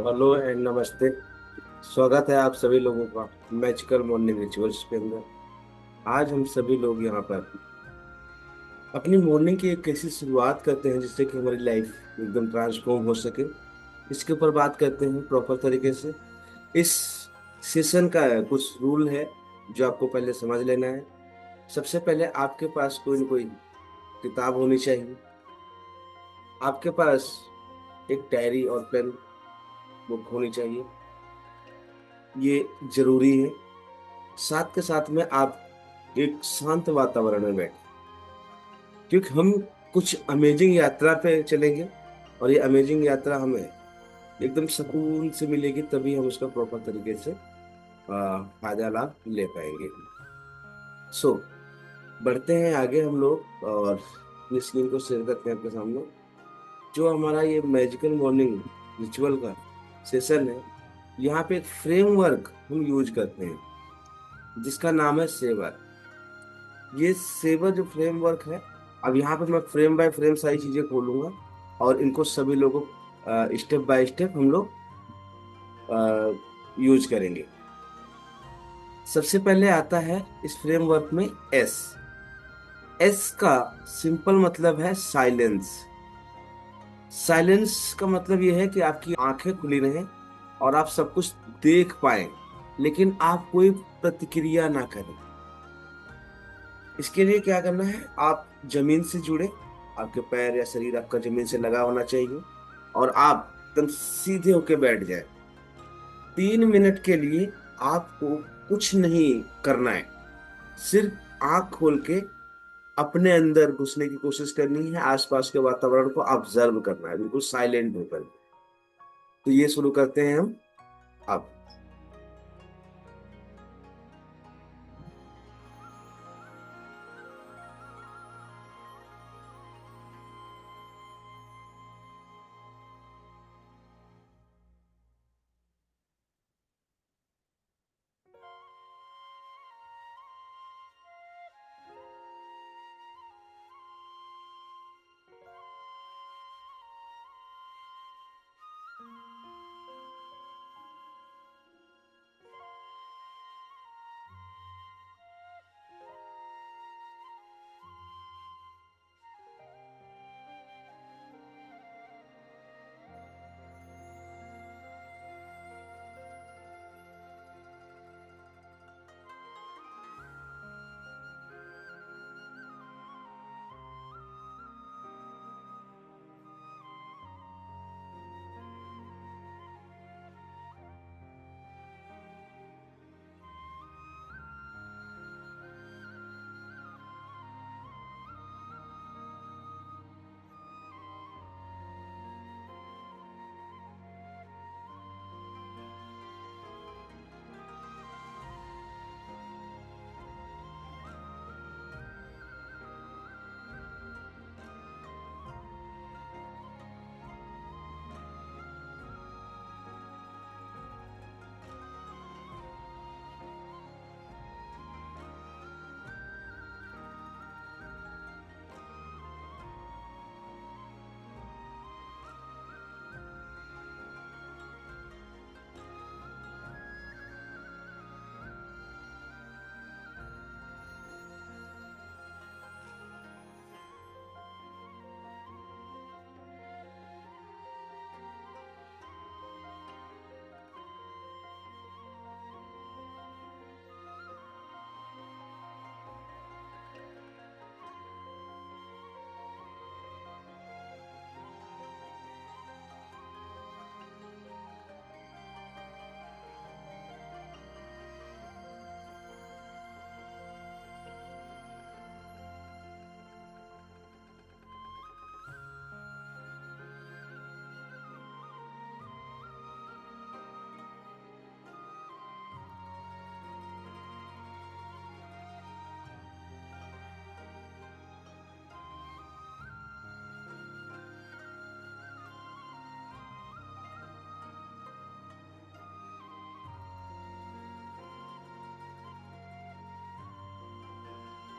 Hello and नमस्ते। स्वागत है आप सभी लोगों का मैजिकल मॉर्निंग रिचुअल्स के अंदर। आज हम सभी लोग यहाँ पर अपनी मॉर्निंग की एक ऐसी शुरुआत करते हैं जिससे कि हमारी लाइफ एकदम ट्रांसफॉर्म हो सके। इसके ऊपर बात करते हैं प्रॉपर तरीके से। इस सेशन का कुछ रूल है जो आपको पहले समझ लेना है। सबसे पहले आपके पास कोई न कोई किताब होनी चाहिए। आपके पास एक डायरी और पेन बुक होनी चाहिए। ये जरूरी है। साथ के साथ में आप एक शांत वातावरण में बैठे, क्योंकि हम कुछ अमेजिंग यात्रा पे चलेंगे और ये अमेजिंग यात्रा हमें एकदम सुकून से मिलेगी, तभी हम उसका प्रॉपर तरीके से फायदा लाभ ले पाएंगे। सो बढ़ते हैं आगे हम लोग और अपनी स्क्रीन को शेयर करते हैं आपके सामने। जो हमारा ये मैजिकल मॉर्निंग रिचुअल का सेशन है, यहाँ पे एक फ्रेमवर्क हम यूज करते हैं जिसका नाम है सेवर। ये सेवर जो फ्रेमवर्क है, अब यहाँ पे मैं फ्रेम बाय फ्रेम सारी चीजें खोलूंगा और इनको सभी लोगों स्टेप बाय स्टेप हम लोग यूज करेंगे। सबसे पहले आता है इस फ्रेमवर्क में एस। एस का सिंपल मतलब है साइलेंस। साइलेंस का मतलब यह है कि आपकी आंखें खुली रहें और आप सब कुछ देख पाएं, लेकिन आप कोई प्रतिक्रिया ना करें। इसके लिए क्या करना है, आप जमीन से जुड़े, आपके पैर या शरीर आपका जमीन से लगा होना चाहिए और आप एकदम सीधे होके बैठ जाए। 3 मिनट के लिए आपको कुछ नहीं करना है। सिर्फ आंख खोल के अपने अंदर घुसने की कोशिश करनी है, आसपास के वातावरण को ऑब्जर्व करना है बिल्कुल साइलेंट होकर। तो ये शुरू करते हैं हम अब।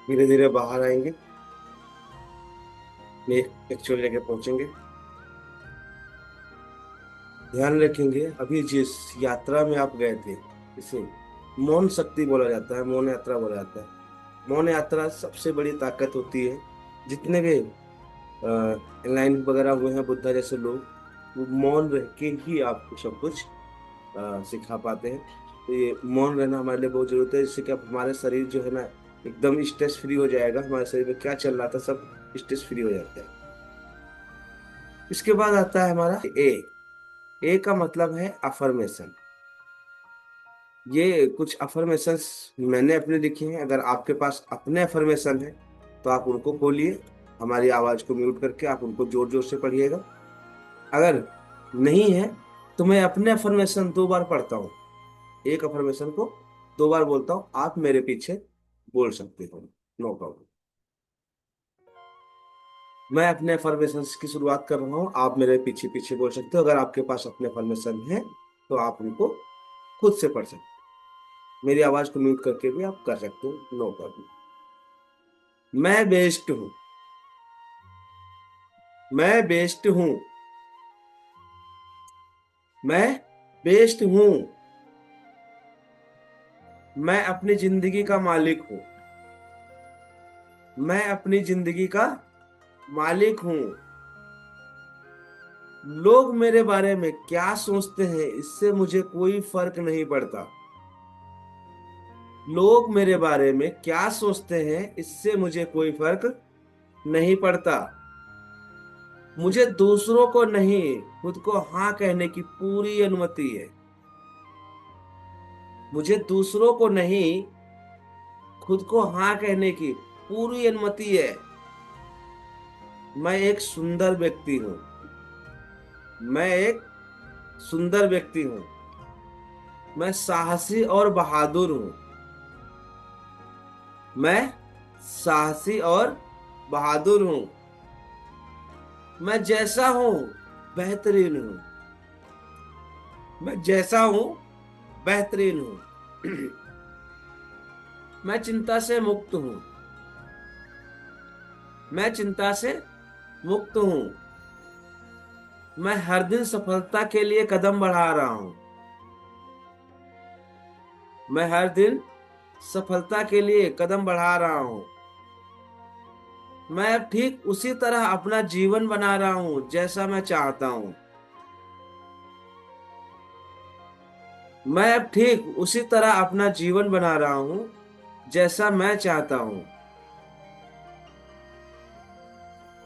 धीरे धीरे बाहर आएंगे, एक एक्चुअल जगह पहुंचेंगे। ध्यान रखेंगे अभी जिस यात्रा में आप गए थे, इसे मौन शक्ति बोला जाता है, मौन यात्रा बोला जाता है। मौन यात्रा सबसे बड़ी ताकत होती है। जितने भी एनलाइन वगैरह हुए हैं, बुद्धा जैसे लोग, वो मौन रह के ही आपको सब कुछ सिखा पाते हैं। तो ये मौन रहना हमारे लिए बहुत जरूरत है, जिससे कि अब हमारे शरीर जो है ना, एकदम स्ट्रेस फ्री हो जाएगा। हमारे शरीर में क्या चल रहा था सब स्ट्रेस फ्री हो जाता है। इसके बाद आता है हमारा ए का मतलब है अफर्मेशन। ये कुछ अफर्मेशंस मैंने अपने लिखे हैं। अगर आपके पास अपने अफर्मेशन है तो आप उनको बोलिए, हमारी आवाज को म्यूट करके आप उनको जोर जोर से पढ़िएगा। अगर नहीं है तो मैं अपने अफर्मेशन 2 बार पढ़ता हूँ। एक अफर्मेशन को 2 बार बोलता हूँ, आप मेरे पीछे बोल सकते हो, नो प्रॉब्लम। मैं अपने अफर्मेशन की शुरुआत कर रहा हूँ, आप मेरे पीछे पीछे बोल सकते हो। अगर आपके पास अपने अफर्मेशन है तो आप उनको खुद से पढ़ सकते हो। मेरी आवाज को म्यूट करके भी आप कर सकते हो, नो प्रॉब्लम। मैं बेस्ट हूँ। मैं बेस्ट हूँ। मैं बेस्ट हूँ। मैं अपनी जिंदगी का मालिक हूँ। मैं अपनी जिंदगी का मालिक हूँ। लोग मेरे बारे में क्या सोचते हैं इससे मुझे कोई फर्क नहीं पड़ता। लोग मेरे बारे में क्या सोचते हैं इससे मुझे कोई फर्क नहीं पड़ता। मुझे दूसरों को नहीं, खुद को हाँ कहने की पूरी अनुमति है। मुझे दूसरों को नहीं, खुद को हाँ कहने की पूरी अनुमति है। मैं एक सुंदर व्यक्ति हूँ। मैं एक सुंदर व्यक्ति हूँ। मैं साहसी और बहादुर हूँ। मैं साहसी और बहादुर हूँ। मैं जैसा हूँ बेहतरीन हूँ। मैं जैसा हूँ बेहतरीन हूँ। मैं चिंता से मुक्त हूँ। मैं चिंता से मुक्त हूँ। मैं हर दिन सफलता के लिए कदम बढ़ा रहा हूँ। मैं हर दिन सफलता के लिए कदम बढ़ा रहा हूँ। मैं अब ठीक उसी तरह अपना जीवन बना रहा हूँ जैसा मैं चाहता हूँ। मैं अब ठीक उसी तरह अपना जीवन बना रहा हूँ जैसा मैं चाहता हूँ।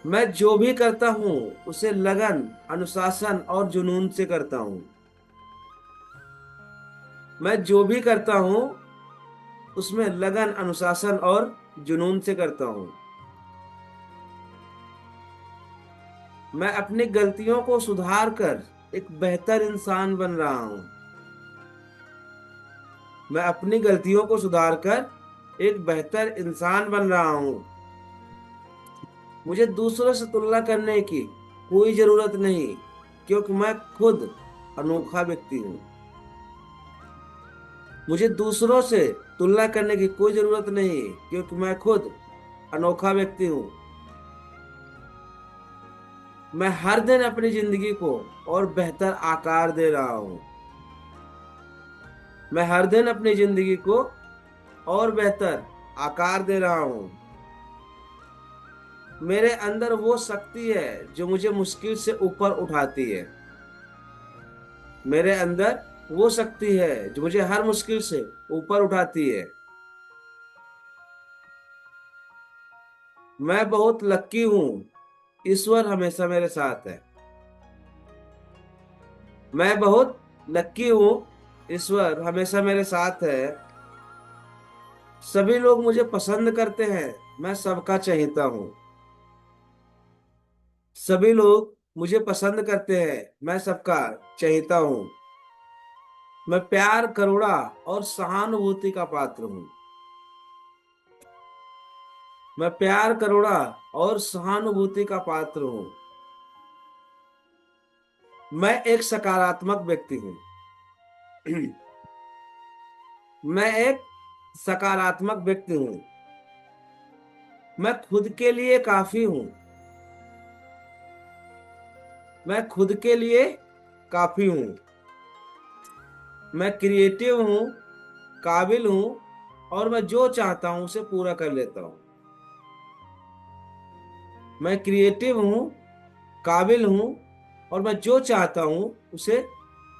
मैं जो भी करता हूँ उसे लगन, अनुशासन और जुनून से करता हूँ। मैं जो भी करता हूँ उसमें लगन, अनुशासन और जुनून से करता हूँ। मैं अपनी गलतियों को सुधार कर एक बेहतर इंसान बन रहा हूँ। मैं अपनी गलतियों को सुधार कर एक बेहतर इंसान बन रहा हूँ। मुझे दूसरों से तुलना करने की कोई जरूरत नहीं, क्योंकि मैं खुद अनोखा व्यक्ति हूँ। मुझे दूसरों से तुलना करने की कोई जरूरत नहीं, क्योंकि मैं खुद अनोखा व्यक्ति हूँ। मैं हर दिन अपनी जिंदगी को और बेहतर आकार दे रहा हूँ। मैं हर दिन अपनी जिंदगी को और बेहतर आकार दे रहा हूँ। मेरे अंदर वो शक्ति है जो मुझे मुश्किल से ऊपर उठाती है। मेरे अंदर वो शक्ति है जो मुझे हर मुश्किल से ऊपर उठाती है। मैं बहुत लकी हूँ, ईश्वर हमेशा मेरे साथ है। मैं बहुत लकी हूँ, ईश्वर हमेशा मेरे साथ है। सभी लोग मुझे पसंद करते हैं, मैं सबका चहेता हूँ। सभी लोग मुझे पसंद करते हैं, मैं सबका चहेता हूँ। मैं प्यार, करुणा और सहानुभूति का पात्र हूँ। मैं प्यार, करुणा और सहानुभूति का पात्र हूँ। मैं एक सकारात्मक व्यक्ति हूँ। मैं एक सकारात्मक व्यक्ति हूँ। मैं खुद के लिए काफी हूँ। मैं खुद के लिए काफी हूँ। मैं क्रिएटिव हूँ, काबिल हूँ, और मैं जो चाहता हूँ उसे पूरा कर लेता हूँ। मैं क्रिएटिव हूँ, काबिल हूँ, और मैं जो चाहता हूँ उसे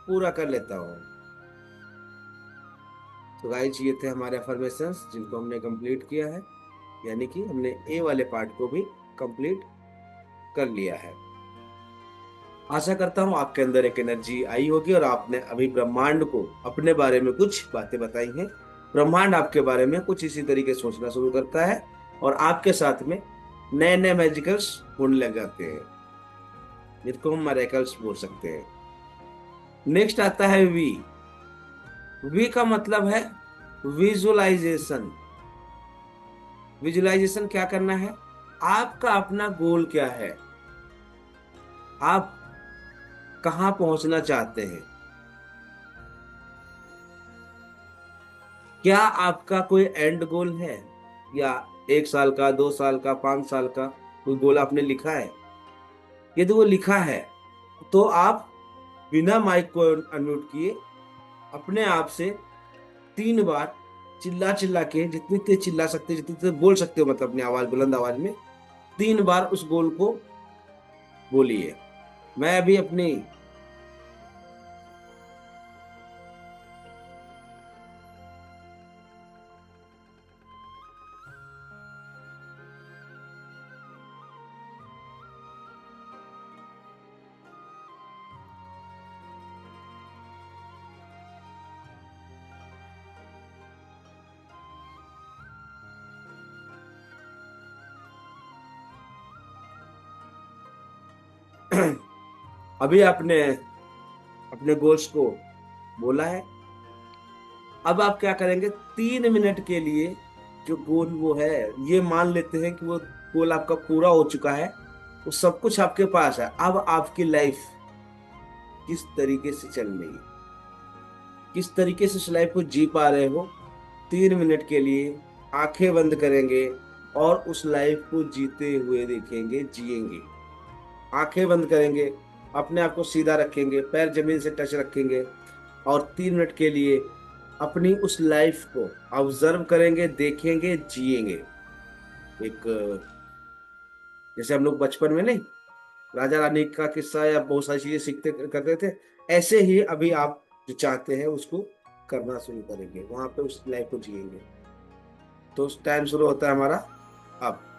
पूरा कर लेता हूँ। तो गाइस, ये थे हमारे अफर्मेशंस जिनको हमने कंप्लीट किया है, यानी कि हमने ए वाले पार्ट को भी कंप्लीट कर लिया है। आशा करता हूँ आपके अंदर एक एनर्जी आई होगी और आपने अभी ब्रह्मांड को अपने बारे में कुछ बातें बताई हैं। ब्रह्मांड आपके बारे में कुछ इसी तरीके से सोचना शुरू करता है और आपके साथ में नए नए मैजिकल्स होने लग जाते हैं, जिनको हम मैरेकल्स बोल सकते हैं। नेक्स्ट आता है वी। वी का मतलब है विजुअलाइजेशन। विजुअलाइजेशन क्या करना है? आपका अपना गोल क्या है? आप कहाँ पहुंचना चाहते हैं? क्या आपका कोई एंड गोल है? या 1 साल का, 2 साल का, 5 साल का कोई गोल आपने लिखा है? यदि वो लिखा है तो आप बिना माइक को अनम्यूट किए अपने आप से 3 बार चिल्ला चिल्ला के, जितनी तेज चिल्ला सकते, जितनी तेज बोल सकते हो, मतलब अपनी आवाज, बुलंद आवाज में 3 बार उस गोल को बोलिए। मैं अभी अपनी अभी आपने अपने गोल्स को बोला है। अब आप क्या करेंगे? 3 मिनट के लिए जो गोल वो है, ये मान लेते हैं कि वो गोल आपका पूरा हो चुका है, वो सब कुछ आपके पास है। अब आपकी लाइफ किस तरीके से चल रही है, किस तरीके से इस लाइफ को जी पा रहे हो, 3 मिनट के लिए आंखें बंद करेंगे और उस लाइफ को जीते हुए देखेंगे, जिएंगे। आंखें बंद करेंगे, अपने आप को सीधा रखेंगे, पैर जमीन से टच रखेंगे, और 3 मिनट के लिए अपनी उस लाइफ को ऑब्जर्व करेंगे, देखेंगे, जिएंगे। एक जैसे हम लोग बचपन में नहीं, राजा रानी का किस्सा या बहुत सारी चीजें सीखते करते थे, ऐसे ही अभी आप जो चाहते हैं उसको करना शुरू करेंगे, वहां पे उस लाइफ को जिएंगे। तो उस टाइम शुरू होता है हमारा अब।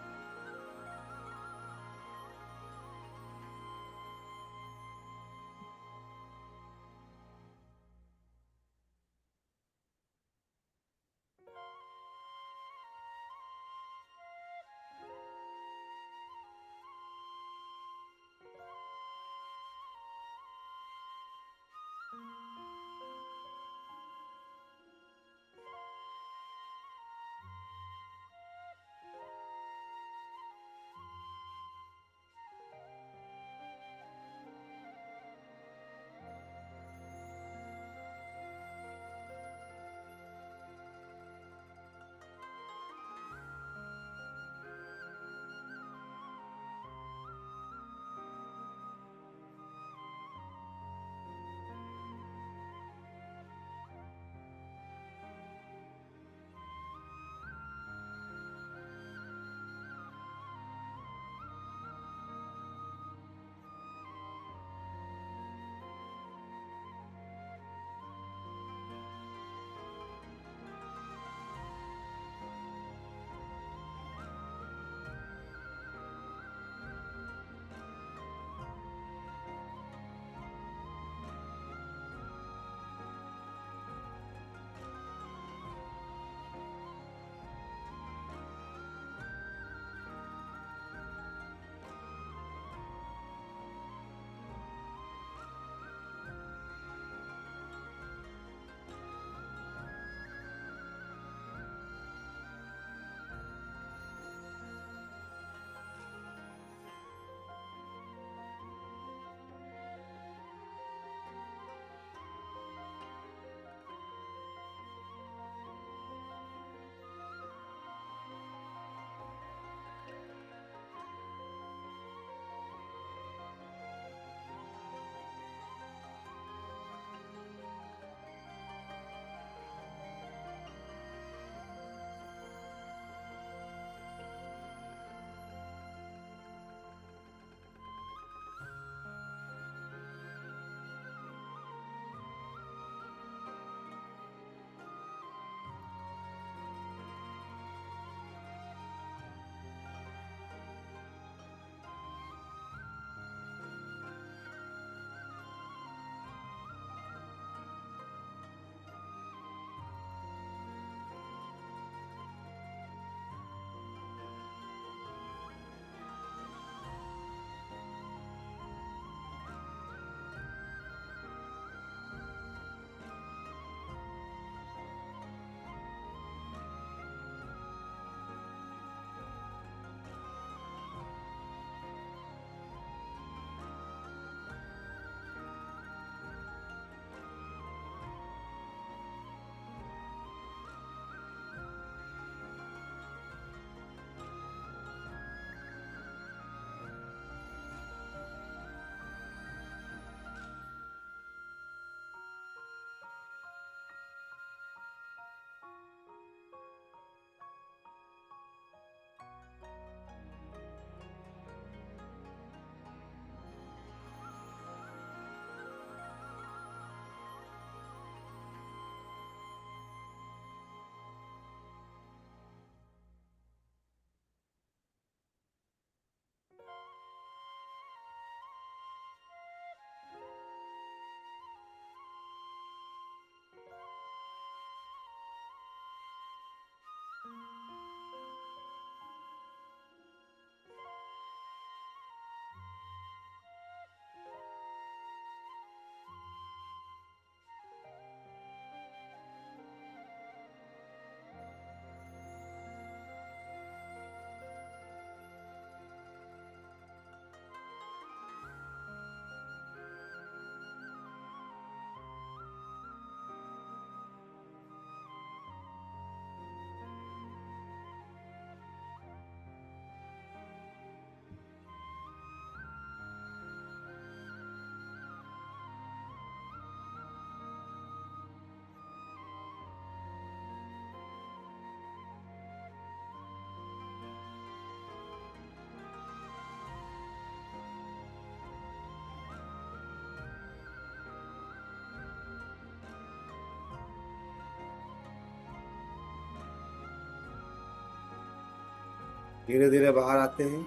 धीरे धीरे बाहर आते हैं।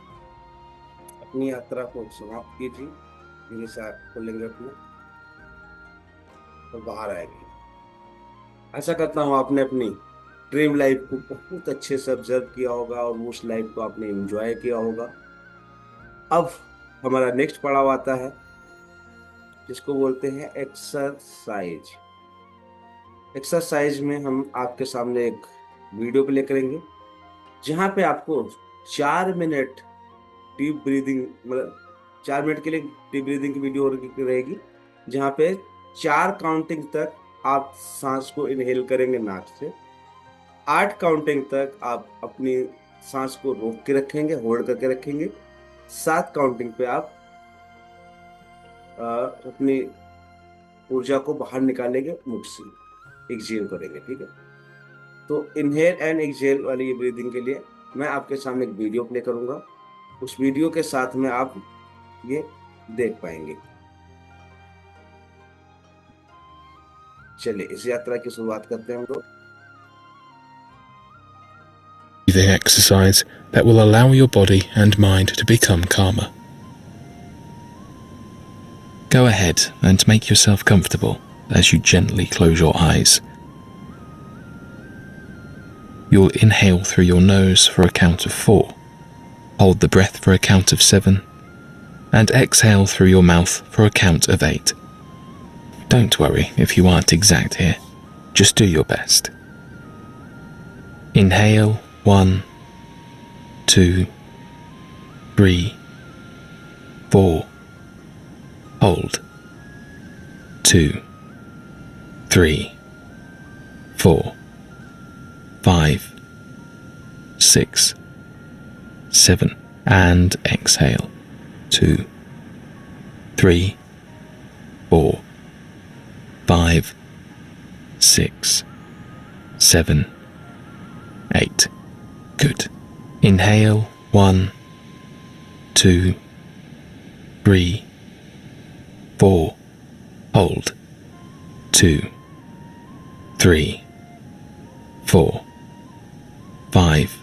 अपनी यात्रा को समाप्त कीजिए। धीरे से आँख खोलेंगे अपने और बाहर आएंगे। आशा करता हूँ आपने अपनी ड्रीम लाइफ को बहुत अच्छे से ऑब्जर्व किया होगा और उस लाइफ को आपने एंजॉय किया होगा। अब हमारा नेक्स्ट पड़ाव आता है, जिसको बोलते हैं एक्सरसाइज। एक्सरसाइज में हम आपके सामने एक वीडियो प्ले करेंगे, जहाँ पे आपको 4 मिनट डीप ब्रीदिंग, मतलब 4 मिनट के लिए डीप ब्रीदिंग की वीडियो रहेगी, जहाँ पे 4 काउंटिंग तक आप सांस को इनहेल करेंगे नाक से। 8 काउंटिंग तक आप अपनी सांस को रोक के रखेंगे, होल्ड करके रखेंगे। 7 काउंटिंग पे आप अपनी ऊर्जा को बाहर निकालेंगे मुख से, एक्सहेल करेंगे, ठीक है। तो इनहेल एंड एक्सहेल वाली ये ब्रीदिंग के लिए मैं आपके सामने एक वीडियो प्ले करूंगा। उस वीडियो के साथ में आप ये देख पाएंगे। चलिए इस यात्रा की शुरुआत करते हैं हम लोग। Breathing exercise that will allow your body and mind to become calmer. Go ahead and make yourself comfortable as you gently close your eyes. You'll inhale through your nose for a count of 4, hold the breath for a count of 7, and exhale through your mouth for a count of 8. Don't worry if you aren't exact here, just do your best. Inhale 1, 2, 3, 4. Hold 2, 3, 4, 5, 6, 7, and exhale 2, 3, 4, 5, 6, 7, 8. Good. Inhale 1, 2, 3, 4. Hold 2, 3, 4, 5,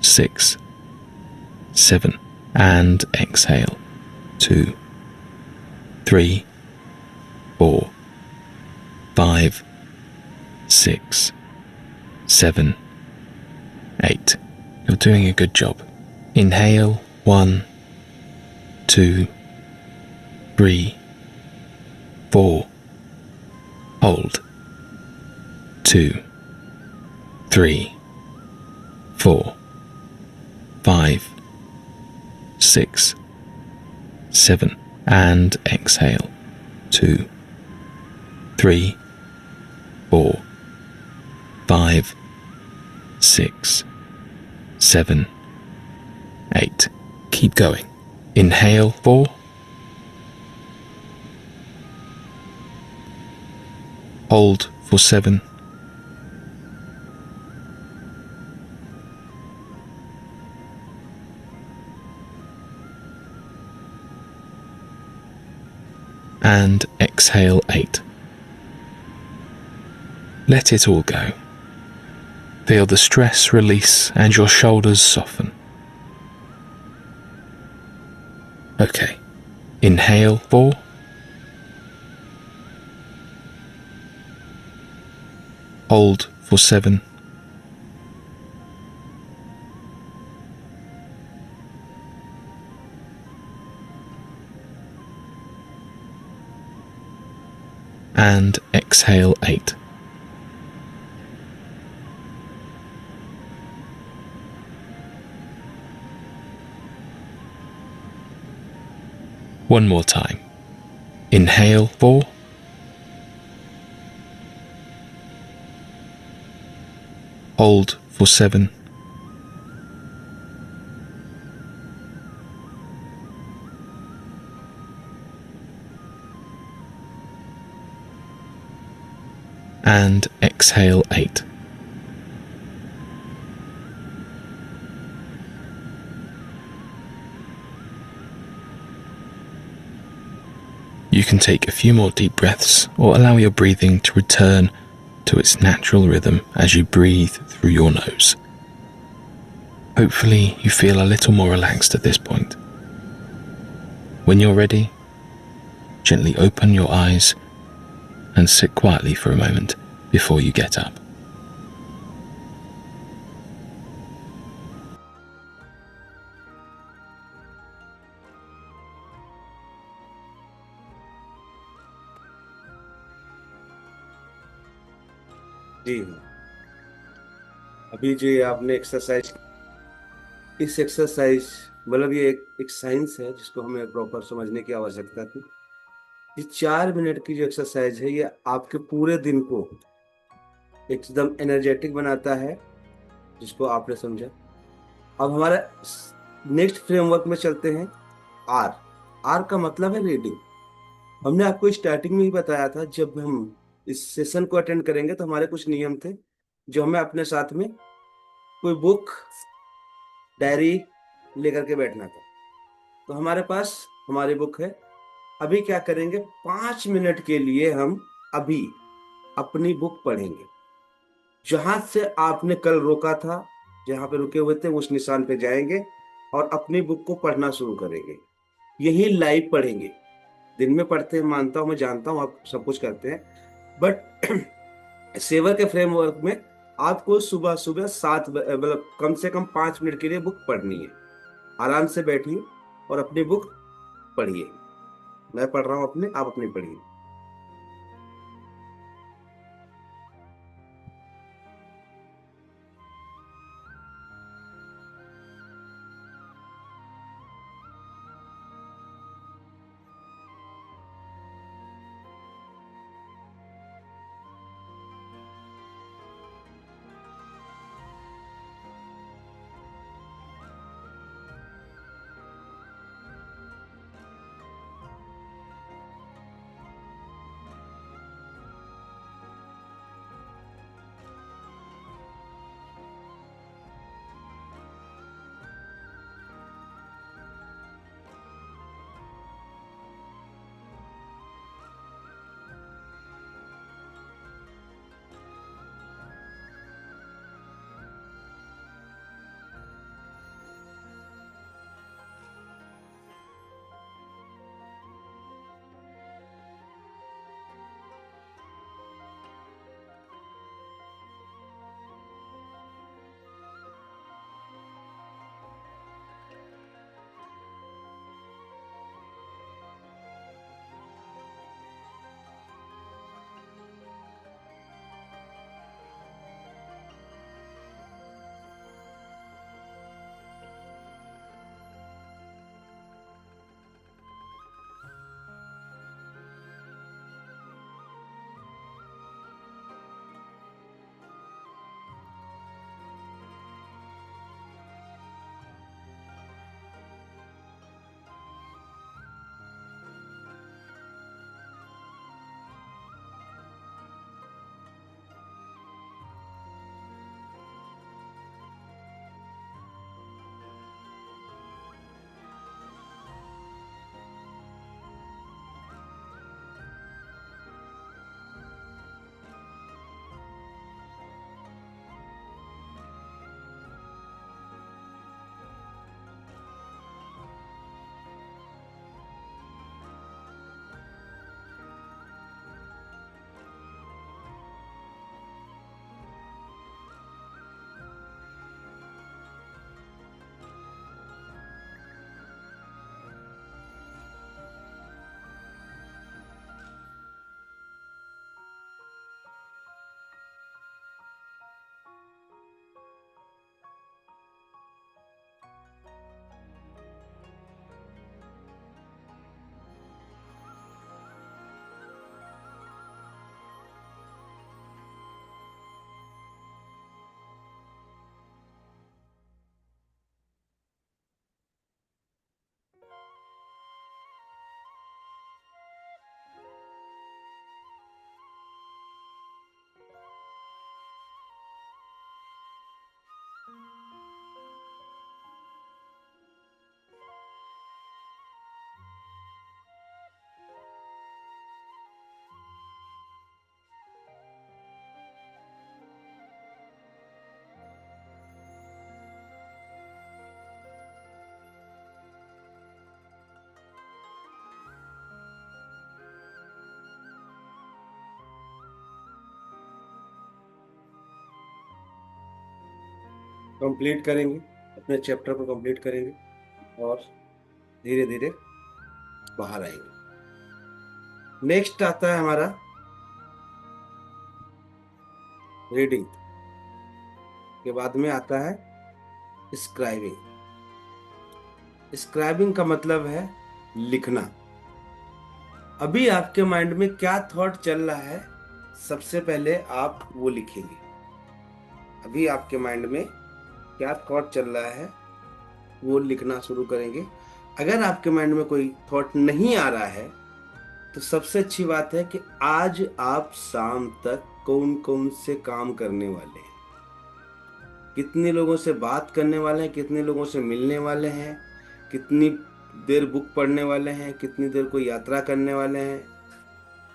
6, 7, and exhale 2, 3, 4, 5, 6, 7, 8. You're doing a good job. Inhale 1, 2, 3, 4. Hold 2, 3, 4, 5, 6, 7, and exhale 2, 3, 4, 5, 6, 7, 8. Keep going. Inhale 4. Hold for 7. And exhale 8. Let it all go. Feel the stress release and your shoulders soften. Okay. Inhale 4. Hold for 7. And exhale 8. One more time. Inhale 4. Hold for 7. And exhale 8. You can take a few more deep breaths or allow your breathing to return to its natural rhythm as you breathe through your nose. Hopefully, you feel a little more relaxed at this point. When you're ready, gently open your eyes and sit quietly for a moment before you get up. जी हाँ। अभी जो ये आपने exercise, इस exercise, मतलब ये एक science है जिसको हमें प्रॉपर समझने की आवश्यकता थी। ये 4 मिनट की जो एक्सरसाइज है ये आपके पूरे दिन को एकदम एनर्जेटिक बनाता है, जिसको आपने समझा। अब हमारा नेक्स्ट फ्रेमवर्क में चलते हैं। आर। आर का मतलब है रीडिंग। हमने आपको स्टार्टिंग में ही बताया था, जब हम इस सेशन को अटेंड करेंगे तो हमारे कुछ नियम थे, जो हमें अपने साथ में कोई बुक, डायरी लेकर के बैठना था। तो हमारे पास हमारी बुक है। अभी क्या करेंगे, 5 मिनट के लिए हम अभी अपनी बुक पढ़ेंगे। जहां से आपने कल रोका था, जहां पे रुके हुए थे, उस निशान पे जाएंगे और अपनी बुक को पढ़ना शुरू करेंगे। यही लाइव पढ़ेंगे। दिन में पढ़ते हैं, मानता हूं, मैं जानता हूं आप सब कुछ करते हैं, बट सेवर के फ्रेमवर्क में आपको सुबह सुबह मतलब कम से कम 5 मिनट के लिए बुक पढ़नी है। आराम से बैठिए और अपनी बुक पढ़िए। मैं पढ़ रहा हूँ अपने, आप अपनी पढ़िए। कंप्लीट करेंगे, अपने चैप्टर को कंप्लीट करेंगे और धीरे धीरे बाहर आएंगे। नेक्स्ट आता है हमारा रीडिंग, के बाद में आता है स्क्राइबिंग। स्क्राइबिंग का मतलब है लिखना। अभी आपके माइंड में क्या थॉट चल रहा है, सबसे पहले आप वो लिखेंगे। अभी आपके माइंड में क्या थॉट चल रहा है वो लिखना शुरू करेंगे। अगर आपके माइंड में कोई थॉट नहीं आ रहा है तो सबसे अच्छी बात है कि आज आप शाम तक कौन कौन से काम करने वाले हैं, कितने लोगों से बात करने वाले हैं, कितने लोगों से मिलने वाले हैं, कितनी देर बुक पढ़ने वाले हैं, कितनी देर कोई यात्रा करने वाले हैं,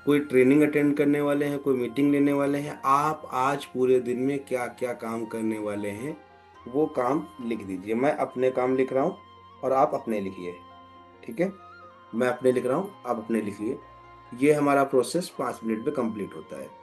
कोई ट्रेनिंग अटेंड करने वाले हैं, कोई मीटिंग लेने वाले हैं। आप आज पूरे दिन में क्या क्या काम करने वाले हैं वो काम लिख दीजिए। मैं अपने काम लिख रहा हूँ और आप अपने लिखिए, ठीक है? मैं अपने लिख रहा हूँ, आप अपने लिखिए। ये हमारा प्रोसेस 5 मिनट में कंप्लीट होता है।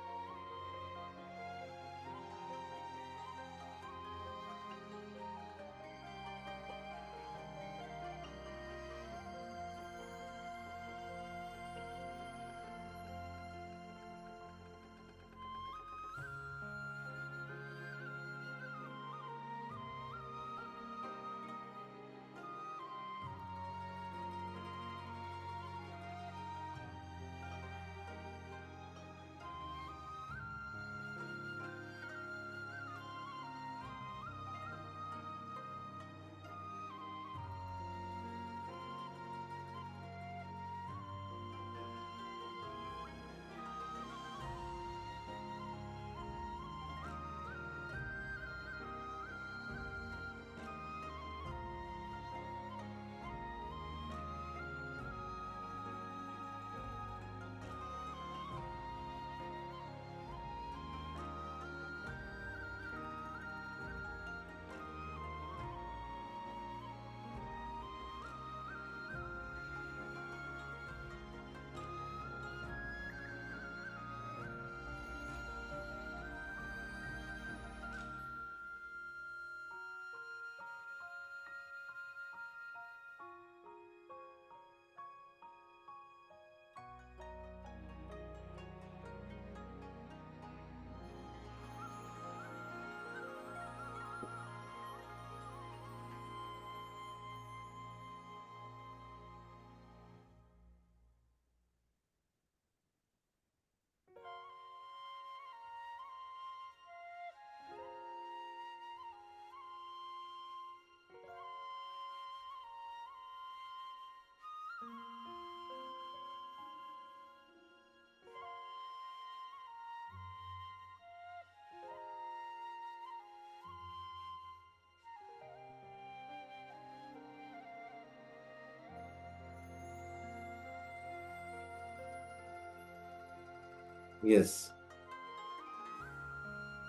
यस,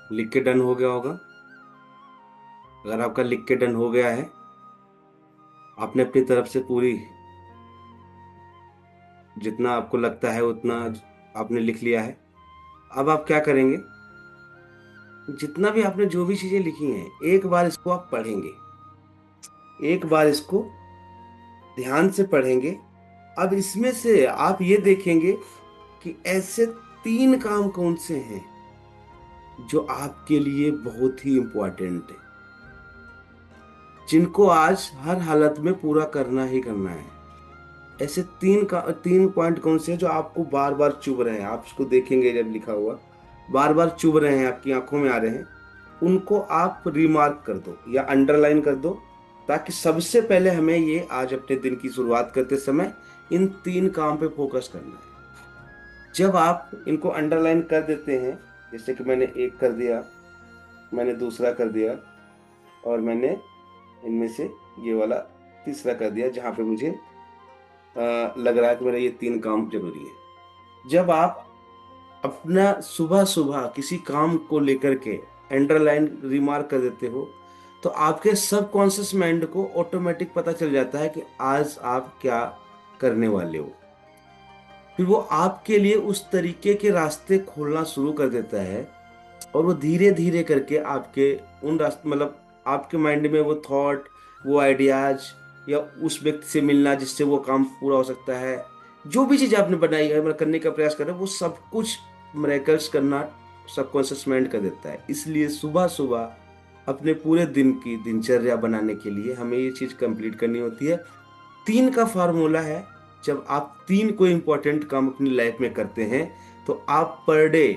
लिख के डन हो गया होगा। अगर आपका लिख के डन हो गया है, आपने अपनी तरफ से पूरी जितना आपको लगता है उतना आपने लिख लिया है। अब आप क्या करेंगे, जितना भी आपने जो भी चीजें लिखी हैं एक बार इसको आप पढ़ेंगे, एक बार इसको ध्यान से पढ़ेंगे। अब इसमें से आप ये देखेंगे कि ऐसे 3 काम कौन से हैं जो आपके लिए बहुत ही इंपॉर्टेंट है, जिनको आज हर हालत में पूरा करना ही करना है। ऐसे 3 पॉइंट कौन से हैं जो आपको बार बार चुभ रहे हैं, आप इसको देखेंगे जब लिखा हुआ बार बार चुभ रहे हैं, आपकी आंखों में आ रहे हैं, उनको आप रिमार्क कर दो या अंडरलाइन कर दो, ताकि सबसे पहले हमें ये आज अपने दिन की शुरुआत करते समय इन 3 काम पे फोकस करना है। जब आप इनको अंडरलाइन कर देते हैं, जैसे कि मैंने एक कर दिया, मैंने दूसरा कर दिया और मैंने इनमें से ये वाला तीसरा कर दिया जहाँ पे मुझे लग रहा है कि मेरा ये 3 काम जरूरी है। जब आप अपना सुबह सुबह किसी काम को लेकर के अंडरलाइन रिमार्क कर देते हो तो आपके सबकॉन्शियस माइंड को ऑटोमेटिक पता चल जाता है कि आज आप क्या करने वाले हो। फिर वो आपके लिए उस तरीके के रास्ते खोलना शुरू कर देता है और वो धीरे धीरे करके आपके उन रास्ते मतलब आपके माइंड में वो थॉट, वो आइडियाज, या उस व्यक्ति से मिलना जिससे वो काम पूरा हो सकता है, जो भी चीज़ आपने बनाई है, मतलब करने का प्रयास कर रहे हो, वो सब कुछ मिरेकल्स करना सबकॉन्शियस माइंड कर देता है। इसलिए सुबह सुबह अपने पूरे दिन की दिनचर्या बनाने के लिए हमें ये चीज़ कंप्लीट करनी होती है। 3 का फार्मूला है। जब आप 3 कोई इंपॉर्टेंट काम अपनी लाइफ में करते हैं तो आप पर डे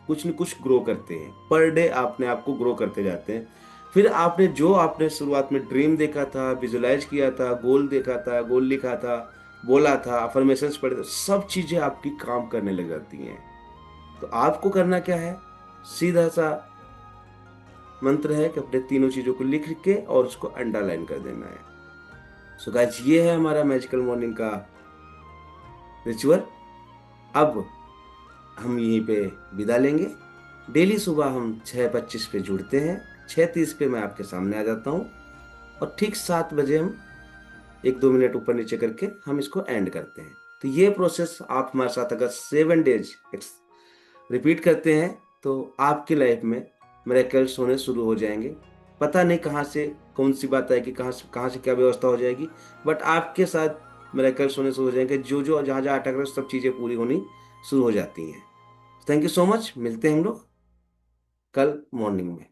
कुछ न कुछ ग्रो करते हैं, पर डे आपने आपको ग्रो करते जाते हैं। फिर आपने शुरुआत में ड्रीम देखा था, विजुलाइज किया था, गोल देखा था, गोल लिखा था, बोला था, अफर्मेशंस पढ़े थे, सब चीजें आपकी काम करने लग जाती हैं। तो आपको करना क्या है, सीधा सा मंत्र है कि अपने तीनों चीजों को लिख के और उसको अंडरलाइन कर देना है। सो गाइस, ये है हमारा मैजिकल मॉर्निंग का रिचुअल। अब हम यहीं पे विदा लेंगे। डेली सुबह हम 6:25 पे जुड़ते हैं, 6:30 पे मैं आपके सामने आ जाता हूँ, और ठीक 7 बजे हम 1-2 मिनट ऊपर नीचे करके हम इसको एंड करते हैं। तो ये प्रोसेस आप हमारे साथ अगर 7 डेज रिपीट करते हैं तो आपकी लाइफ में मिरेकल्स होने शुरू हो जाएंगे। पता नहीं कहाँ से कौन सी बात आएगी, कहाँ से क्या व्यवस्था हो जाएगी, बट आपके साथ मिरेकल्स होने शुरू हो जाएंगे। जो जो जहाँ जहाँ अटक रहे सब चीज़ें पूरी होनी शुरू हो जाती हैं। Thank you so much. मिलते हैं हम लोग कल मॉर्निंग में।